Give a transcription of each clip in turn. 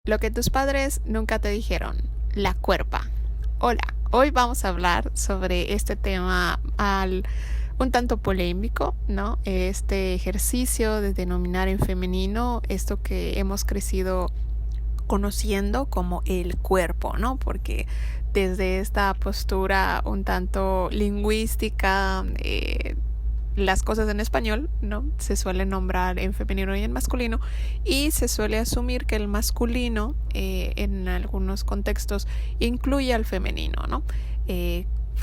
Lo que tus padres nunca te dijeron, la cuerpa. Hola, hoy vamos a hablar sobre este tema un tanto polémico, ¿no? Este ejercicio de denominar en femenino esto que hemos crecido conociendo como el cuerpo, ¿no? Porque desde esta postura un tanto lingüística, las cosas en español, ¿no? Se suele nombrar en femenino y en masculino, y se suele asumir que el masculino, en algunos contextos, incluye al femenino, ¿no?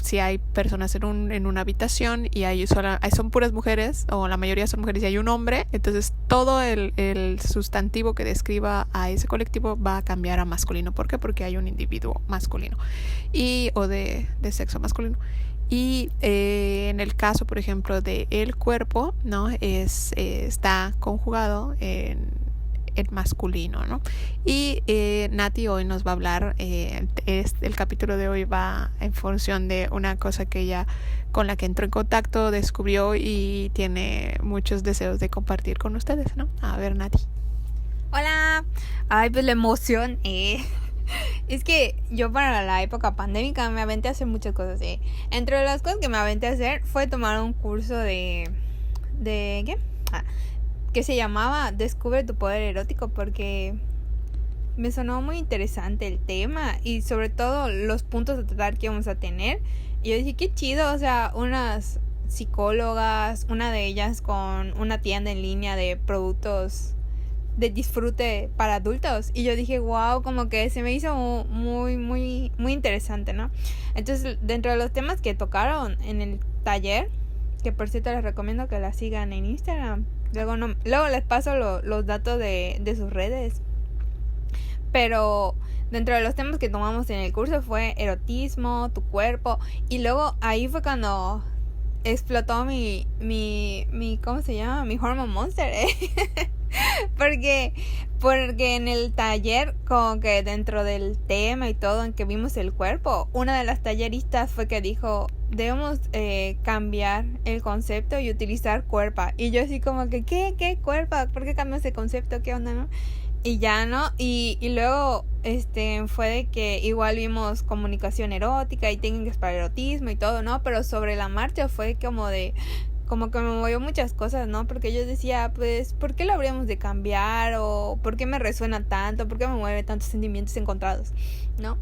Si hay personas en una habitación y son puras mujeres, o la mayoría son mujeres y hay un hombre, entonces todo el sustantivo que describa a ese colectivo va a cambiar a masculino. ¿Por qué? Porque hay un individuo masculino o de sexo masculino. Y en el caso, por ejemplo, de el cuerpo, ¿no? Está conjugado en masculino, ¿no? Y Nati hoy nos va a hablar, el capítulo de hoy va en función de una cosa que ella, con la que entró en contacto, descubrió y tiene muchos deseos de compartir con ustedes, ¿no? A ver, Nati. Hola. Ay, pues la emoción, Es que yo para la época pandémica me aventé a hacer muchas cosas, Entre las cosas que me aventé a hacer fue tomar un curso de ¿qué? Que se llamaba Descubre tu poder erótico, porque me sonó muy interesante el tema y sobre todo los puntos a tratar que íbamos a tener. Y yo dije, qué chido, o sea, unas psicólogas, una de ellas con una tienda en línea de productos de disfrute para adultos, y yo dije, wow, como que se me hizo muy muy muy interesante, ¿no? Entonces, dentro de los temas que tocaron en el taller, que por cierto les recomiendo que la sigan en Instagram, luego les paso los datos de sus redes, pero dentro de los temas que tomamos en el curso fue erotismo, tu cuerpo, y luego ahí fue cuando explotó mi ¿cómo se llama? Mi hormone monster, Porque en el taller, como que dentro del tema y todo en que vimos el cuerpo, una de las talleristas fue que dijo, debemos cambiar el concepto y utilizar cuerpa. Y yo así como que, ¿qué cuerpa? ¿Por qué cambias el concepto? ¿Qué onda, no? Y ya, ¿no? Y luego fue de que igual vimos comunicación erótica y técnicas para erotismo y todo, ¿no? Pero sobre la marcha fue como que me movió muchas cosas, ¿no? Porque yo decía, pues, ¿por qué lo habríamos de cambiar? ¿O por qué me resuena tanto? ¿Por qué me mueve tantos sentimientos encontrados? ¿No?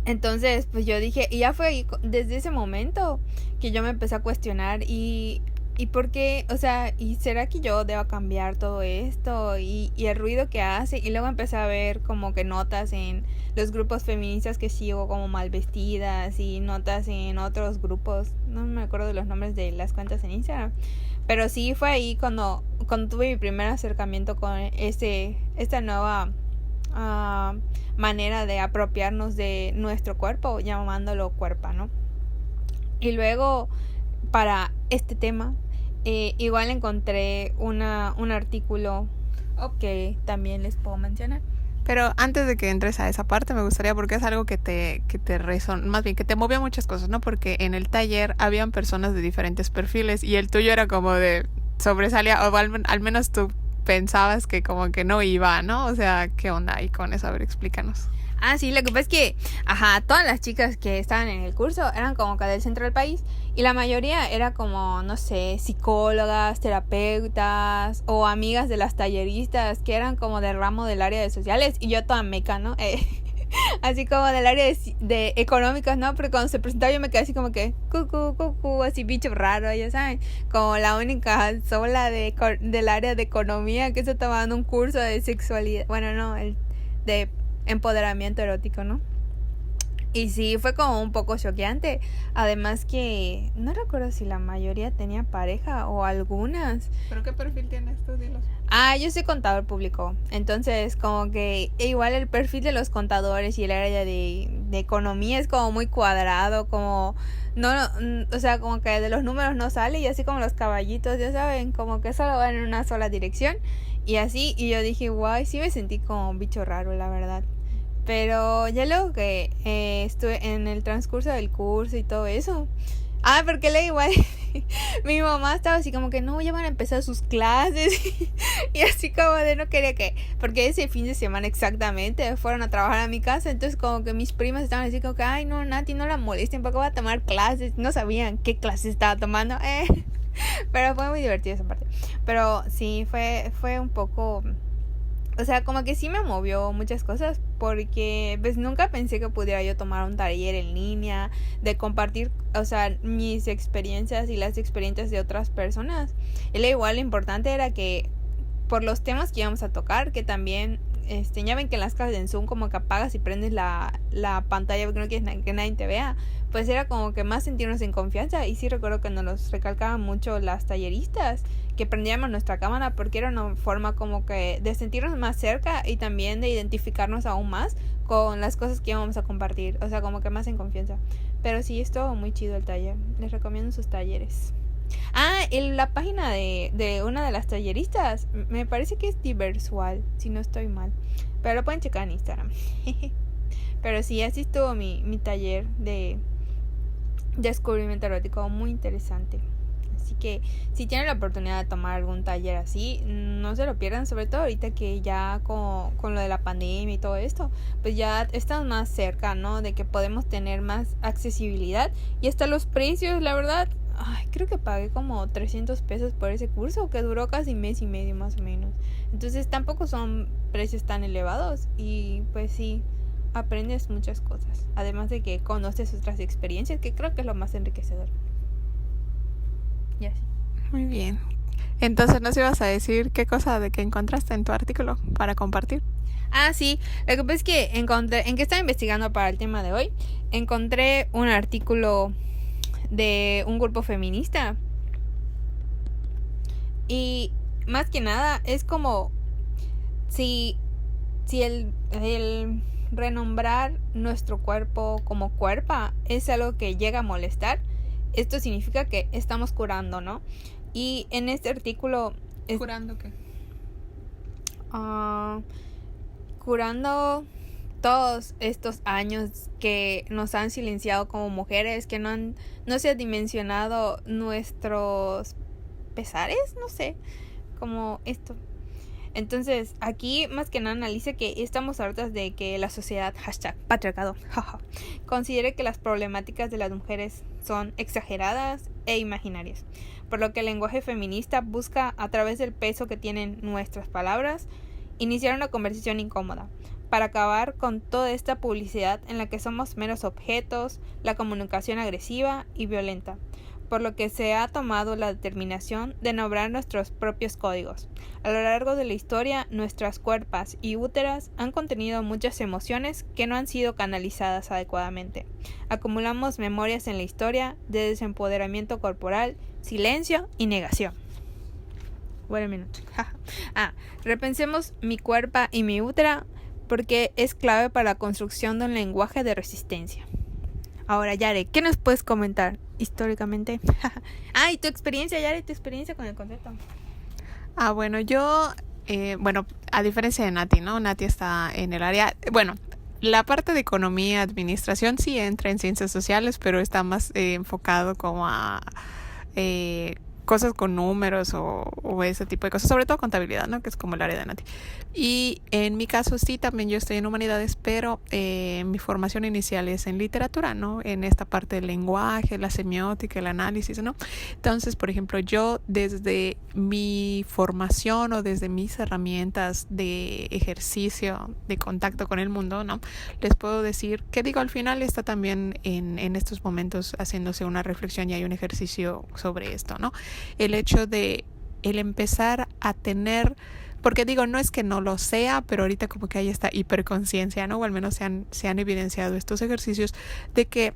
Entonces, pues yo dije, y ya fue ahí, desde ese momento que yo me empecé a cuestionar y por qué, o sea, ¿y será que yo debo cambiar todo esto? Y el ruido que hace, y luego empecé a ver como que notas en los grupos feministas que sigo, como mal vestidas, y notas en otros grupos, no me acuerdo de los nombres de las cuentas en Instagram, pero sí fue ahí cuando tuve mi primer acercamiento con esta nueva manera de apropiarnos de nuestro cuerpo, llamándolo cuerpa, ¿no? Y luego, para este tema, igual encontré un artículo que también les puedo mencionar. Pero antes de que entres a esa parte, me gustaría, porque es algo que te más bien que te movió muchas cosas, ¿no? Porque en el taller habían personas de diferentes perfiles y el tuyo era como de sobresalía, o al menos tú pensabas que como que no iba, ¿no? O sea, ¿qué onda ahí con eso? A ver, explícanos. Sí, lo que pasa es que, todas las chicas que estaban en el curso eran como que del centro del país, y la mayoría era como, no sé, psicólogas, terapeutas o amigas de las talleristas que eran como del ramo del área de sociales, y yo toda meca, ¿no? Así como del área de económicas, ¿no? Porque cuando se presentaba yo me quedé así como que cucu, así bicho raro, ya saben, como la única sola del área de economía que está tomando un curso de sexualidad, bueno, no, el de empoderamiento erótico, ¿no? Y sí, fue como un poco choqueante. Además que no recuerdo si la mayoría tenía pareja o algunas. ¿Pero qué perfil tienes tú? Dilos. Yo soy contador público. Entonces, como que igual el perfil de los contadores y el área de economía es como muy cuadrado, como no, o sea, como que de los números no sale, y así como los caballitos, ya saben, como que solo van en una sola dirección. Y así, y yo dije, guay, sí me sentí como un bicho raro, la verdad. Pero ya luego que estuve en el transcurso del curso y todo eso, Porque le igual mi mamá estaba así como que no, ya van a empezar sus clases y así como de no quería que, porque ese fin de semana exactamente fueron a trabajar a mi casa, entonces como que mis primas estaban así como que ay no, Nati, no la molesten, ¿para qué va a tomar clases? No sabían qué clases estaba tomando, pero fue muy divertido esa parte. Pero sí, fue un poco, o sea, como que sí me movió muchas cosas porque pues nunca pensé que pudiera yo tomar un taller en línea, de compartir, o sea, mis experiencias y las experiencias de otras personas. Y lo igual lo importante era que por los temas que íbamos a tocar, que también, ya ven que en las clases en Zoom como que apagas y prendes la pantalla porque no quieres que nadie te vea, pues era como que más sentirnos en confianza. Y sí recuerdo que nos los recalcaban mucho las talleristas, que prendíamos nuestra cámara porque era una forma como que de sentirnos más cerca y también de identificarnos aún más con las cosas que íbamos a compartir, o sea, como que más en confianza. Pero sí, estuvo muy chido el taller, les recomiendo sus talleres. En la página de una de las talleristas, me parece que es Diversual, si no estoy mal. Pero lo pueden checar en Instagram. Pero sí, así estuvo mi taller de descubrimiento erótico, muy interesante. Así que si tienen la oportunidad de tomar algún taller así, no se lo pierdan, sobre todo ahorita que ya con lo de la pandemia y todo esto, pues ya estamos más cerca, ¿no? De que podemos tener más accesibilidad y hasta los precios, la verdad. Creo que pagué como 300 pesos por ese curso que duró casi mes y medio más o menos. Entonces tampoco son precios tan elevados y pues sí, aprendes muchas cosas. Además de que conoces otras experiencias, que creo que es lo más enriquecedor. Y así. Muy bien. Entonces, ¿nos ibas a decir qué cosa de que encontraste en tu artículo para compartir? Sí. Lo que pasa es que encontré, en que estaba investigando para el tema de hoy, encontré un artículo de un grupo feminista. Y más que nada es como si el renombrar nuestro cuerpo como cuerpa es algo que llega a molestar, esto significa que estamos curando, ¿no? Y en este artículo ¿Curando qué? Curando todos estos años que nos han silenciado como mujeres, que no se ha dimensionado nuestros pesares, no sé, como esto. Entonces, aquí más que nada analiza que estamos hartas de que la sociedad, #patriarcado, considere que las problemáticas de las mujeres son exageradas e imaginarias, por lo que el lenguaje feminista busca, a través del peso que tienen nuestras palabras, iniciar una conversación incómoda, para acabar con toda esta publicidad en la que somos meros objetos, la comunicación agresiva y violenta, por lo que se ha tomado la determinación de nombrar nuestros propios códigos. A lo largo de la historia, nuestras cuerpas y úteras han contenido muchas emociones que no han sido canalizadas adecuadamente. Acumulamos memorias en la historia de desempoderamiento corporal, silencio y negación. Wait a minute. Repensemos mi cuerpa y mi útera porque es clave para la construcción de un lenguaje de resistencia. Ahora, Yare, ¿qué nos puedes comentar históricamente? Y tu experiencia, Yare, tu experiencia con el concepto. Bueno, yo, a diferencia de Nati, ¿no? Nati está en el área, la parte de economía, administración sí entra en ciencias sociales, pero está más enfocado como a cosas con números o ese tipo de cosas, sobre todo contabilidad, ¿no? Que es como el área de Nati. Y en mi caso sí, también yo estoy en humanidades, pero mi formación inicial es en literatura, ¿no? En esta parte del lenguaje, la semiótica, el análisis, ¿no? Entonces, por ejemplo, yo desde mi formación o desde mis herramientas de ejercicio, de contacto con el mundo, ¿no? Les puedo decir que digo, al final está también en estos momentos haciéndose una reflexión y hay un ejercicio sobre esto, ¿no? El hecho de el empezar a tener, porque digo, no es que no lo sea, pero ahorita como que hay esta hiperconciencia, ¿no? O al menos se han evidenciado estos ejercicios de que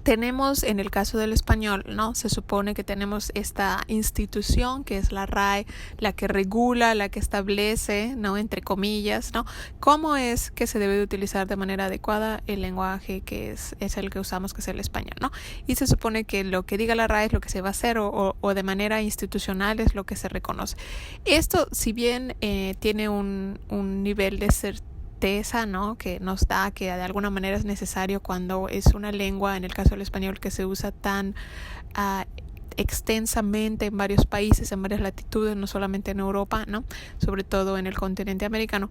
tenemos, en el caso del español, ¿no? Se supone que tenemos esta institución que es la RAE, la que regula, la que establece, ¿no? Entre comillas, ¿no? Cómo es que se debe de utilizar de manera adecuada el lenguaje que es el que usamos, que es el español, ¿no? Y se supone que lo que diga la RAE es lo que se va a hacer o de manera institucional es lo que se reconoce. Esto, si bien tiene un nivel de certeza, ¿no?, que nos da, que de alguna manera es necesario cuando es una lengua, en el caso del español, que se usa tan extensamente en varios países, en varias latitudes, no solamente en Europa, ¿no?, sobre todo en el continente americano.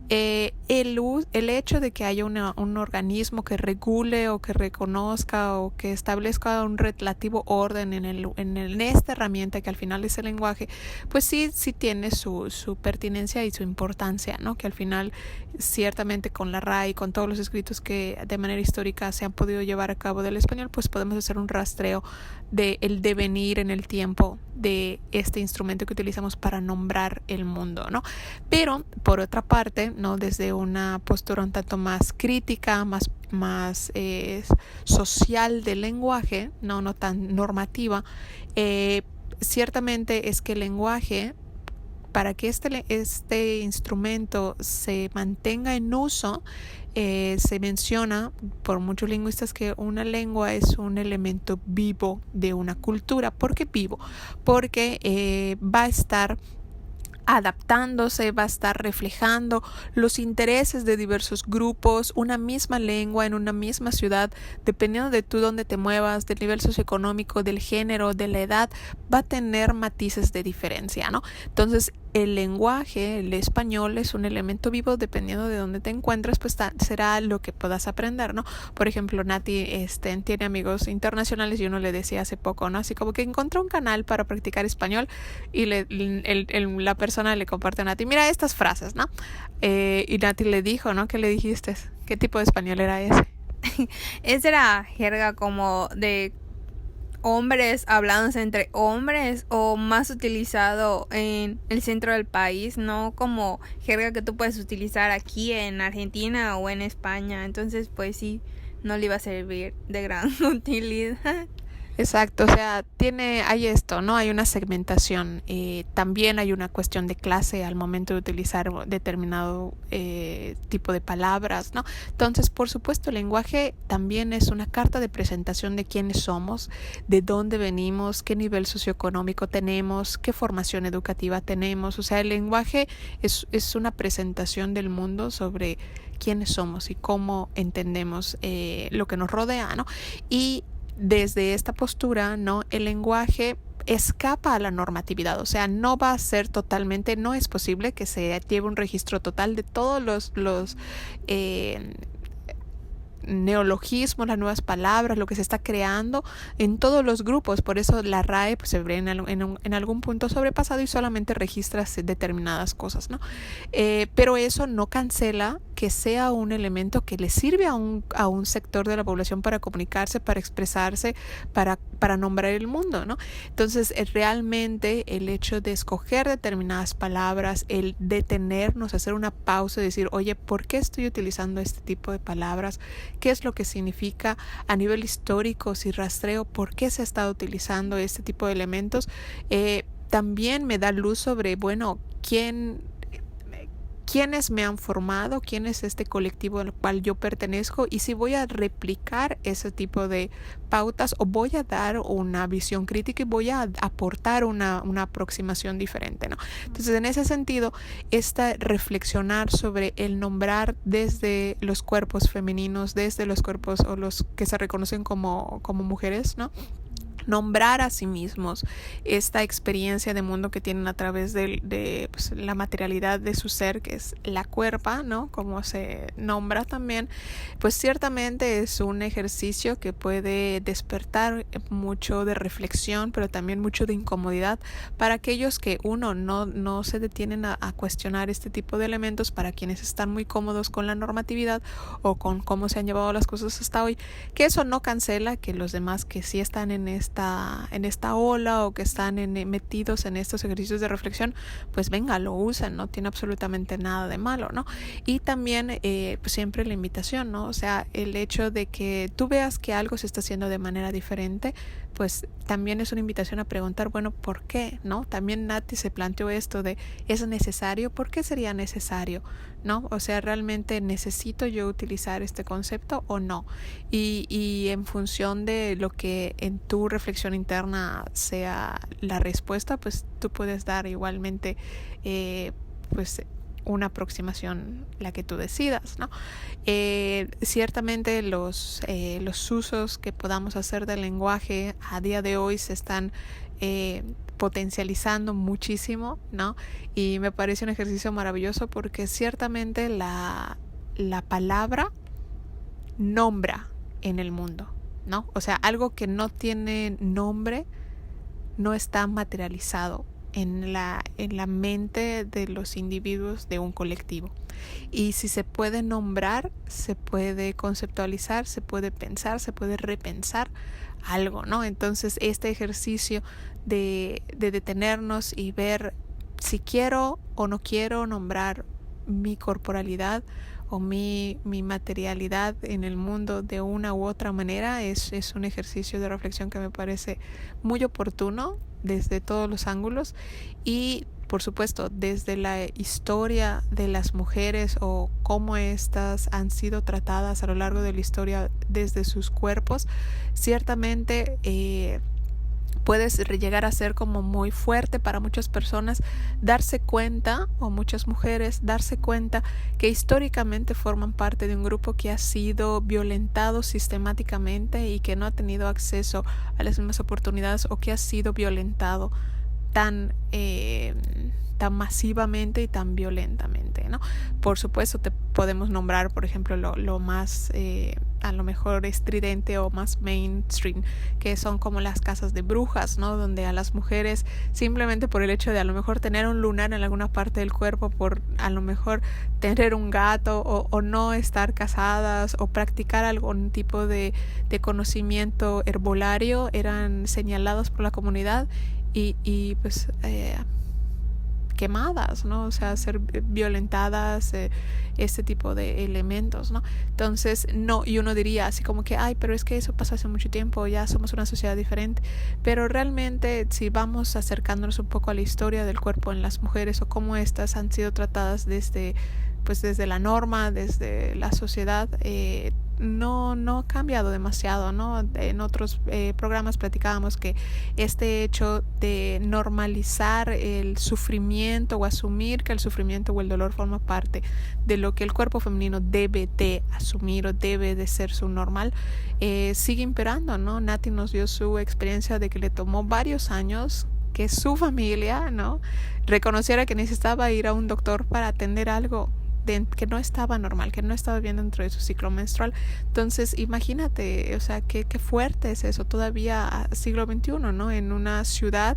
El hecho de que haya un organismo que regule o que reconozca o que establezca un relativo orden en esta herramienta que al final es el lenguaje, pues sí tiene su pertinencia y su importancia, ¿no?, que al final ciertamente con la RAE y con todos los escritos que de manera histórica se han podido llevar a cabo del español, pues podemos hacer un rastreo del devenir en el tiempo de este instrumento que utilizamos para nombrar el mundo, ¿no? Pero por otra parte, ¿no?, desde una postura un tanto más crítica, más social del lenguaje, no tan normativa, ciertamente es que el lenguaje, para que este instrumento se mantenga en uso, se menciona por muchos lingüistas que una lengua es un elemento vivo de una cultura. ¿Por qué vivo? Porque va a estar adaptándose, va a estar reflejando los intereses de diversos grupos. Una misma lengua en una misma ciudad, dependiendo de tú dónde te muevas, del nivel socioeconómico, del género, de la edad, va a tener matices de diferencia, ¿no? Entonces, el lenguaje, el español, es un elemento vivo. Dependiendo de dónde te encuentres, pues será lo que puedas aprender, ¿no? Por ejemplo, Nati tiene amigos internacionales y uno le decía hace poco, ¿no?, así como que encontró un canal para practicar español y la persona le comparte a Nati, mira estas frases, ¿no? Y Nati le dijo, ¿no? ¿Qué le dijiste? ¿Qué tipo de español era ese? Esa era jerga como de hombres hablándose entre hombres, o más utilizado en el centro del país, no como jerga que tú puedes utilizar aquí en Argentina o en España. Entonces pues sí, no le iba a servir de gran utilidad. Exacto, o sea, hay esto, ¿no? Hay una segmentación, también hay una cuestión de clase al momento de utilizar determinado tipo de palabras, ¿no? Entonces, por supuesto, el lenguaje también es una carta de presentación de quiénes somos, de dónde venimos, qué nivel socioeconómico tenemos, qué formación educativa tenemos. O sea, el lenguaje es una presentación del mundo sobre quiénes somos y cómo entendemos lo que nos rodea, ¿no? Y desde esta postura, ¿no?, el lenguaje escapa a la normatividad. O sea, no va a ser totalmente, no es posible que se lleve un registro total de todos los neologismos, las nuevas palabras, lo que se está creando en todos los grupos. Por eso la RAE pues, se ve en algún punto sobrepasado y solamente registra determinadas cosas, ¿no? Pero eso no cancela que sea un elemento que le sirve a un sector de la población para comunicarse, para expresarse, para nombrar el mundo, ¿no? Entonces, realmente el hecho de escoger determinadas palabras, el detenernos, hacer una pausa y decir, oye, ¿por qué estoy utilizando este tipo de palabras? ¿Qué es lo que significa a nivel histórico? Si rastreo, ¿por qué se ha estado utilizando este tipo de elementos? También me da luz sobre, bueno, quiénes me han formado, quién es este colectivo al cual yo pertenezco, y si voy a replicar ese tipo de pautas o voy a dar una visión crítica y voy a aportar una aproximación diferente, ¿no? Entonces, en ese sentido, reflexionar sobre el nombrar desde los cuerpos femeninos, desde los cuerpos o los que se reconocen como mujeres, ¿no?, nombrar a sí mismos esta experiencia de mundo que tienen a través de pues, la materialidad de su ser, que es la cuerpa, ¿no?, como se nombra también, pues ciertamente es un ejercicio que puede despertar mucho de reflexión, pero también mucho de incomodidad para aquellos que no se detienen a cuestionar este tipo de elementos, para quienes están muy cómodos con la normatividad o con cómo se han llevado las cosas hasta hoy, que eso no cancela que los demás que sí están en esta ola o que están metidos en estos ejercicios de reflexión, pues venga, lo usan, no tiene absolutamente nada de malo, ¿no? Y también pues siempre la invitación, ¿no? O sea, el hecho de que tú veas que algo se está haciendo de manera diferente, pues también es una invitación a preguntar, bueno, ¿por qué? ¿No? También Nati se planteó esto de, ¿es necesario? ¿Por qué sería necesario? ¿No? O sea, ¿realmente necesito yo utilizar este concepto o no? Y en función de lo que en tu reflexión interna sea la respuesta, pues tú puedes dar igualmente pues una aproximación la que tú decidas, ¿no? Ciertamente los usos que podamos hacer del lenguaje a día de hoy se están potencializando muchísimo, ¿no? Y me parece un ejercicio maravilloso porque ciertamente la palabra nombra en el mundo, ¿no? O sea, algo que no tiene nombre no está materializado en la mente de los individuos de un colectivo. Y si se puede nombrar, se puede conceptualizar, se puede pensar, se puede repensar algo, ¿no? Entonces este ejercicio de detenernos y ver si quiero o no quiero nombrar mi corporalidad o mi materialidad en el mundo de una u otra manera es un ejercicio de reflexión que me parece muy oportuno desde todos los ángulos y por supuesto desde la historia de las mujeres o cómo éstas han sido tratadas a lo largo de la historia desde sus cuerpos. Ciertamente puedes llegar a ser como muy fuerte para muchas personas darse cuenta, o muchas mujeres darse cuenta que históricamente forman parte de un grupo que ha sido violentado sistemáticamente y que no ha tenido acceso a las mismas oportunidades o que ha sido violentado tan masivamente y tan violentamente, ¿no? Por supuesto te podemos nombrar, por ejemplo, lo más a lo mejor estridente o más mainstream, que son como las casas de brujas, ¿no? Donde a las mujeres simplemente por el hecho de a lo mejor tener un lunar en alguna parte del cuerpo, por a lo mejor tener un gato o no estar casadas o practicar algún tipo de conocimiento herbolario, eran señaladas por la comunidad y pues quemadas, ¿no? O sea, ser violentadas, este tipo de elementos, ¿no? Entonces, no, y uno diría así como que, ay, pero es que eso pasó hace mucho tiempo, ya somos una sociedad diferente, pero realmente si vamos acercándonos un poco a la historia del cuerpo en las mujeres o cómo estas han sido tratadas desde la norma, desde la sociedad, no ha cambiado demasiado, ¿no? En otros programas platicábamos que este hecho de normalizar el sufrimiento o asumir que el sufrimiento o el dolor forma parte de lo que el cuerpo femenino debe de asumir o debe de ser su normal, sigue imperando, ¿no? Nati nos dio su experiencia de que le tomó varios años que su familia, ¿no?, reconociera que necesitaba ir a un doctor para atender algo que no estaba normal, que no estaba bien dentro de su ciclo menstrual. Entonces imagínate, o sea, qué fuerte es eso todavía siglo XXI, ¿no? En una ciudad,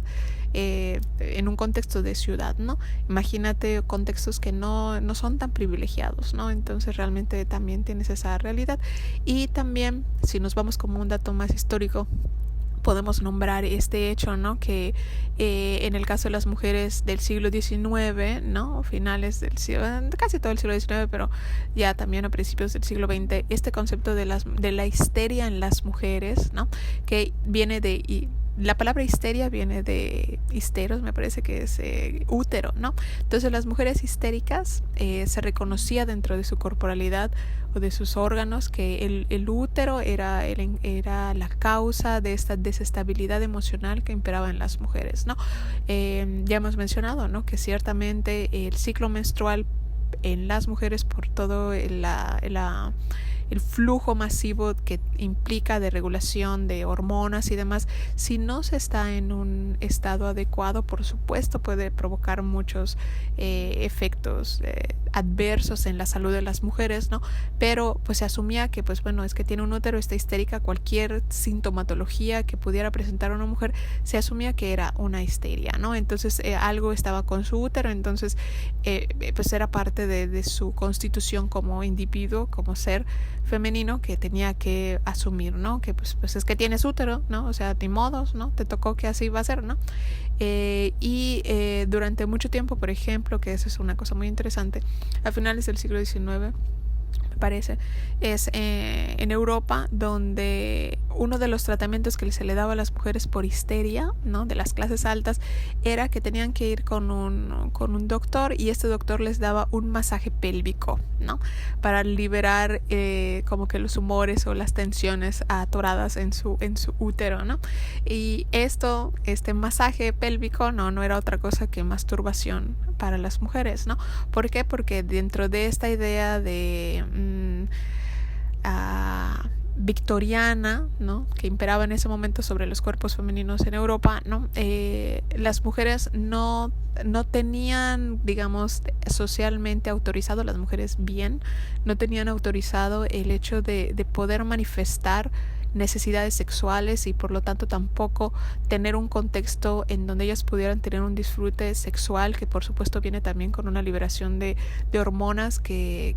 en un contexto de ciudad, ¿no? Imagínate contextos que no son tan privilegiados, ¿no? Entonces realmente también tienes esa realidad. Y también, si nos vamos como un dato más histórico, podemos nombrar este hecho, ¿no? Que en el caso de las mujeres del siglo XIX, ¿no? Finales del siglo, casi todo el siglo XIX, pero ya también a principios del siglo XX, este concepto de la histeria en las mujeres, ¿no? Que viene la palabra histeria viene de histeros, me parece que es útero, ¿no? Entonces las mujeres histéricas se reconocía dentro de su corporalidad o de sus órganos que el útero era la causa de esta desestabilidad emocional que imperaba en las mujeres, ¿no? Ya hemos mencionado, ¿no?, que ciertamente el ciclo menstrual en las mujeres, por todo el flujo masivo que implica de regulación de hormonas y demás, si no se está en un estado adecuado, por supuesto puede provocar muchos efectos adversos en la salud de las mujeres, ¿no? Pero pues se asumía que, pues bueno, es que tiene un útero, está histérica, cualquier sintomatología que pudiera presentar una mujer se asumía que era una histeria, ¿no? Entonces algo estaba con su útero, entonces pues era parte de su constitución como individuo, como ser femenino, que tenía que asumir, ¿no? Que pues es que tienes útero, ¿no? O sea, ni modos, ¿no? Te tocó que así va a ser, ¿no? Durante mucho tiempo, por ejemplo, que eso es una cosa muy interesante, a finales del siglo XIX, me parece, es en Europa, donde uno de los tratamientos que se le daba a las mujeres por histeria, ¿no?, de las clases altas, era que tenían que ir con un doctor, y este doctor les daba un masaje pélvico, ¿no?, para liberar como que los humores o las tensiones atoradas en su útero, ¿no? Y este masaje pélvico no era otra cosa que masturbación para las mujeres, ¿no? ¿Por qué? Porque dentro de esta idea de victoriana, ¿no?, que imperaba en ese momento sobre los cuerpos femeninos en Europa, ¿no?, las mujeres no tenían, digamos, socialmente autorizado, las mujeres bien, no tenían autorizado el hecho de poder manifestar necesidades sexuales, y por lo tanto tampoco tener un contexto en donde ellas pudieran tener un disfrute sexual, que por supuesto viene también con una liberación de hormonas que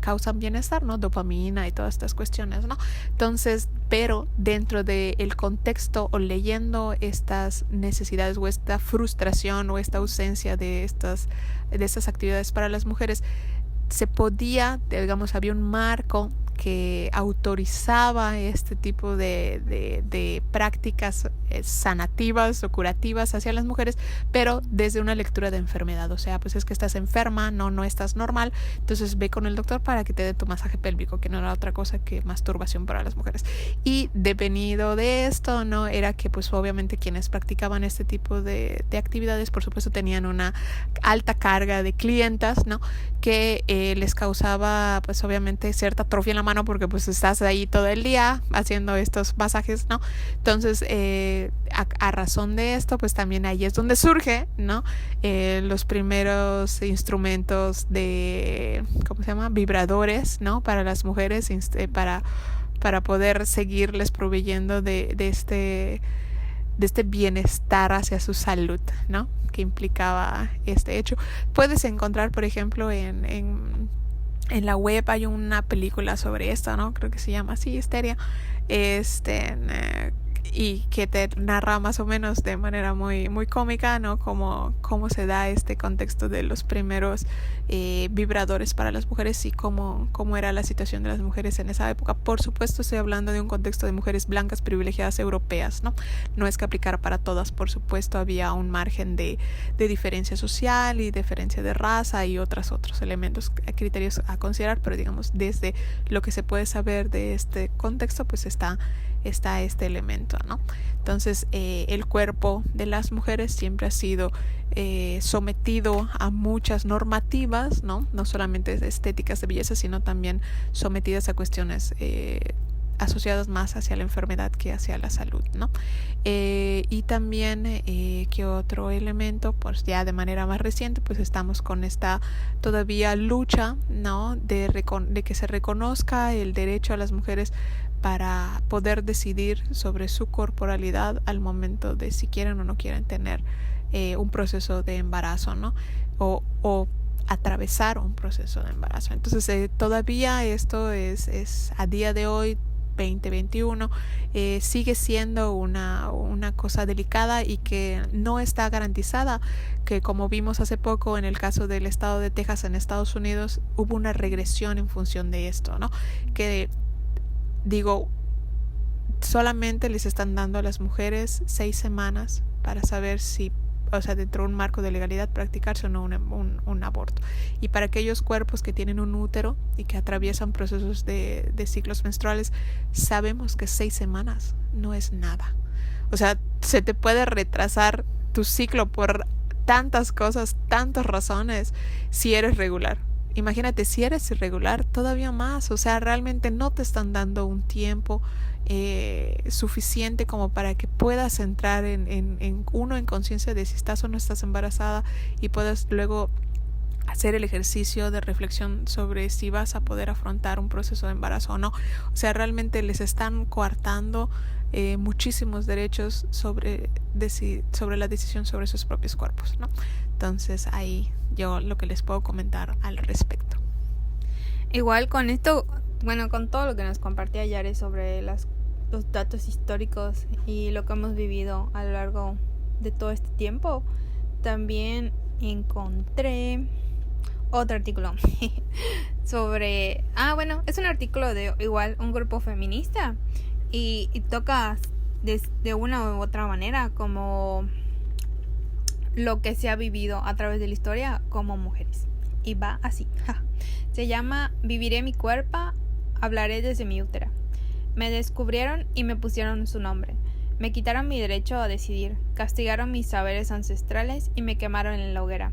causan bienestar, ¿no?, dopamina y todas estas cuestiones, ¿no? Entonces, pero dentro del contexto, o leyendo estas necesidades o esta frustración o esta ausencia de estas actividades para las mujeres, se podía, digamos, había un marco que autorizaba este tipo de prácticas sanativas o curativas hacia las mujeres, pero desde una lectura de enfermedad. O sea, pues es que estás enferma, no estás normal, entonces ve con el doctor para que te dé tu masaje pélvico, que no era otra cosa que masturbación para las mujeres. Y devenido de esto, ¿no?, era que pues obviamente quienes practicaban este tipo de actividades, por supuesto, tenían una alta carga de clientas, ¿no?, que les causaba pues obviamente cierta atrofia en la mano, porque pues estás ahí todo el día haciendo estos masajes, ¿no? Entonces, a razón de esto, pues también ahí es donde surge, ¿no?, los primeros instrumentos de, ¿cómo se llama?, vibradores, ¿no?, para las mujeres, para poder seguirles proveyendo de este bienestar hacia su salud, ¿no?, que implicaba este hecho. Puedes encontrar, por ejemplo, en la web hay una película sobre esto, ¿no?, creo que se llama así, Histeria, y que te narra más o menos de manera muy, muy cómica, ¿no?, cómo se da este contexto de los primeros vibradores para las mujeres, y cómo era la situación de las mujeres en esa época. Por supuesto, estoy hablando de un contexto de mujeres blancas privilegiadas europeas, ¿no? No es que aplicara para todas, por supuesto, había un margen de diferencia social y diferencia de raza y otros elementos, criterios a considerar, pero digamos, desde lo que se puede saber de este contexto, pues está este elemento, ¿no? Entonces, el cuerpo de las mujeres siempre ha sido sometido a muchas normativas, ¿no? No solamente estéticas de belleza, sino también sometidas a cuestiones asociadas más hacia la enfermedad que hacia la salud, ¿no? Y también, ¿qué otro elemento? Pues ya de manera más reciente, pues estamos con esta todavía lucha, ¿no?, de que se reconozca el derecho a las mujeres para poder decidir sobre su corporalidad al momento de si quieren o no quieren tener un proceso de embarazo, ¿no?, o atravesar un proceso de embarazo. Entonces, todavía esto es a día de hoy, 2021, sigue siendo una cosa delicada, y que no está garantizada, que como vimos hace poco en el caso del estado de Texas en Estados Unidos, hubo una regresión en función de esto, ¿no?, que digo, solamente les están dando a las mujeres 6 semanas para saber si, o sea, dentro de un marco de legalidad, practicarse o no un aborto. Y para aquellos cuerpos que tienen un útero y que atraviesan procesos de ciclos menstruales, sabemos que 6 semanas no es nada. O sea, se te puede retrasar tu ciclo por tantas cosas, tantas razones, si eres regular. Imagínate, si eres irregular, todavía más. O sea, realmente no te están dando un tiempo suficiente como para que puedas entrar en conciencia de si estás o no estás embarazada, y puedas luego hacer el ejercicio de reflexión sobre si vas a poder afrontar un proceso de embarazo o no. O sea, realmente les están coartando muchísimos derechos sobre la decisión sobre sus propios cuerpos, ¿no? Entonces, ahí yo lo que les puedo comentar al respecto. Igual con esto, bueno, con todo lo que nos compartía Yare sobre los datos históricos y lo que hemos vivido a lo largo de todo este tiempo, también encontré otro artículo sobre... bueno, es un artículo de igual un grupo feminista y toca de una u otra manera como lo que se ha vivido a través de la historia como mujeres. Y va así. Se llama Viviré mi cuerpo, hablaré desde mi útera. Me descubrieron y me pusieron su nombre. Me quitaron mi derecho a decidir, castigaron mis saberes ancestrales y me quemaron en la hoguera,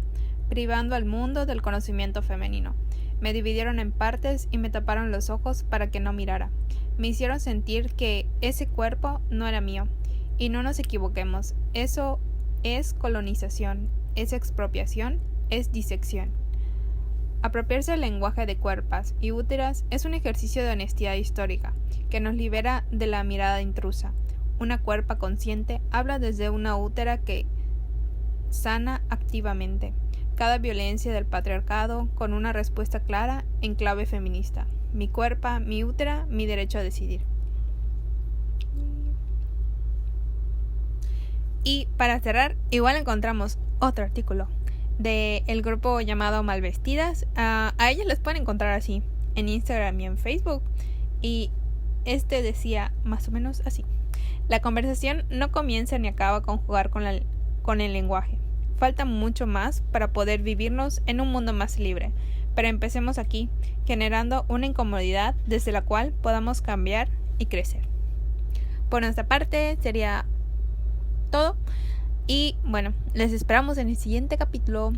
privando al mundo del conocimiento femenino. Me dividieron en partes y me taparon los ojos para que no mirara. Me hicieron sentir que ese cuerpo no era mío. Y no nos equivoquemos, eso es colonización, es expropiación, es disección. Apropiarse del lenguaje de cuerpas y úteras es un ejercicio de honestidad histórica, que nos libera de la mirada intrusa. Una cuerpa consciente habla desde una útera que sana activamente cada violencia del patriarcado con una respuesta clara en clave feminista. Mi cuerpa, mi útera, mi derecho a decidir. Y para cerrar, igual encontramos otro artículo del grupo llamado Malvestidas. A ellas las pueden encontrar así en Instagram y en Facebook. Y este decía más o menos así: la conversación no comienza ni acaba con jugar con el lenguaje. Falta mucho más para poder vivirnos en un mundo más libre, pero empecemos aquí, generando una incomodidad desde la cual podamos cambiar y crecer. Por nuestra parte sería todo y bueno, les esperamos en el siguiente capítulo.